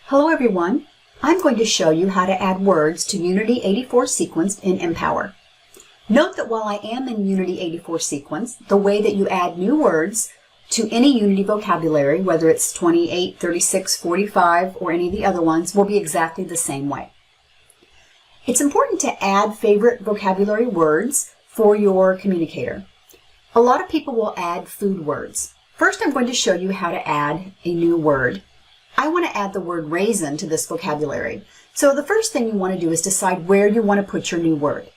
Hello everyone. I'm going to show you how to add words to Unity 84 sequence in Empower. Note that while I am in Unity 84 sequence, the way that you add new words to any Unity vocabulary, whether it's 28, 36, 45, or any of the other ones, will be exactly the same way. It's important to add favorite vocabulary words for your communicator. A lot of people will add food words. First, I'm going to show you how to add a new word. I want to add the word raisin to this vocabulary. So the first thing you want to do is decide where you want to put your new word.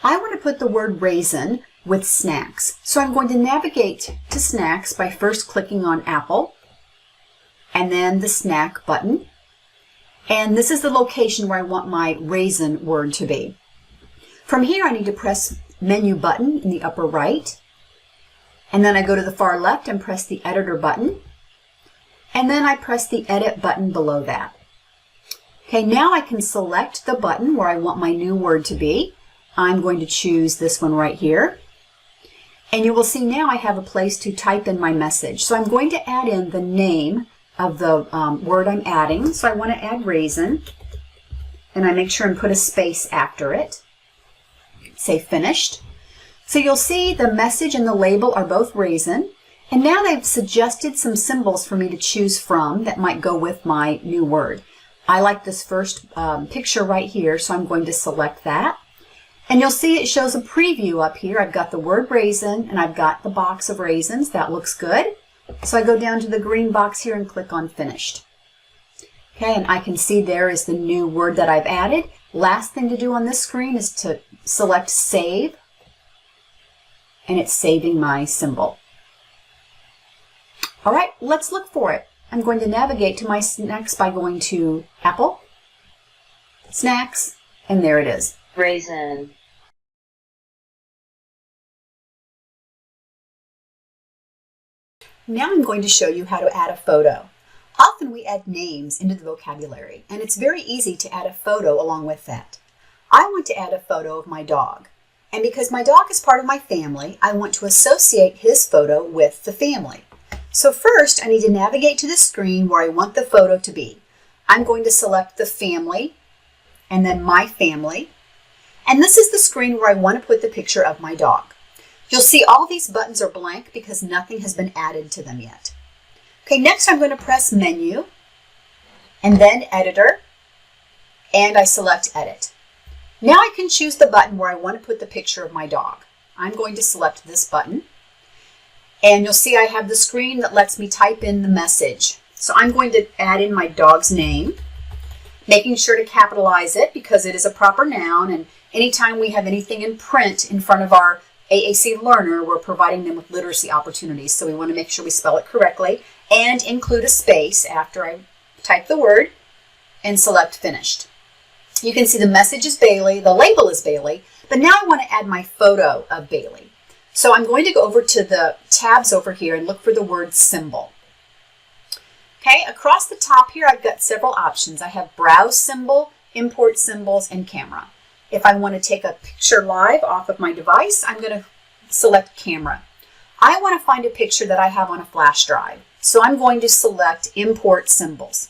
I want to put the word raisin with snacks. So I'm going to navigate to snacks by first clicking on Apple and then the snack button. And this is the location where I want my raisin word to be. From here I need to press menu button in the upper right. And then I go to the far left and press the editor button. And then I press the edit button below that. Okay, now I can select the button where I want my new word to be. I'm going to choose this one right here. And you will see now I have a place to type in my message. So I'm going to add in the name of the word I'm adding. So I want to add raisin. And I make sure and put a space after it. Say finished. So you'll see the message and the label are both raisin. And now they've suggested some symbols for me to choose from that might go with my new word. I like this first picture right here, so I'm going to select that. And you'll see it shows a preview up here. I've got the word raisin and I've got the box of raisins. That looks good. So I go down to the green box here and click on finished. Okay, and I can see there is the new word that I've added. Last thing to do on this screen is to select save. And it's saving my symbol. All right, let's look for it. I'm going to navigate to my snacks by going to Apple, Snacks, and there it is. Raisin. Now I'm going to show you how to add a photo. Often we add names into the vocabulary, and it's very easy to add a photo along with that. I want to add a photo of my dog. And because my dog is part of my family, I want to associate his photo with the family. So first, I need to navigate to the screen where I want the photo to be. I'm going to select the family and then my family. And this is the screen where I want to put the picture of my dog. You'll see all these buttons are blank because nothing has been added to them yet. Okay, next I'm going to press menu and then editor and I select edit. Now I can choose the button where I want to put the picture of my dog. I'm going to select this button. And you'll see I have the screen that lets me type in the message. So I'm going to add in my dog's name, making sure to capitalize it because it is a proper noun. And anytime we have anything in print in front of our AAC learner, we're providing them with literacy opportunities. So we want to make sure we spell it correctly and include a space after I type the word and select finished. You can see the message is Bailey, the label is Bailey, but now I want to add my photo of Bailey. So I'm going to go over to the tabs over here and look for the word symbol. Okay, across the top here I've got several options. I have browse symbol, import symbols, and camera. If I want to take a picture live off of my device, I'm going to select camera. I want to find a picture that I have on a flash drive. So I'm going to select import symbols.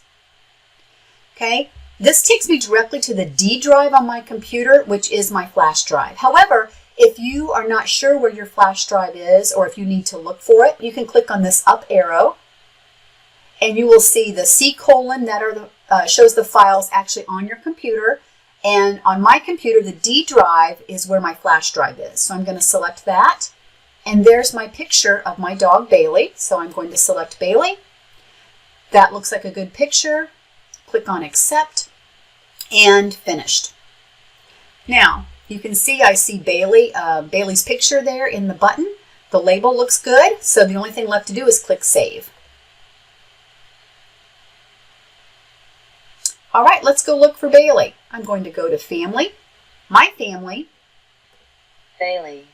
Okay, this takes me directly to the D drive on my computer, which is my flash drive. However, if you are not sure where your flash drive is or if you need to look for it, you can click on this up arrow and you will see the C colon that are shows the files actually on your computer. And on my computer, the D drive is where my flash drive is. So I'm going to select that. And there's my picture of my dog, Bailey. So I'm going to select Bailey. That looks like a good picture. Click on accept and finished. Now, you can see I see Bailey's picture there in the button. The label looks good, so the only thing left to do is click Save. All right, let's go look for Bailey. I'm going to go to Family, My Family, Bailey,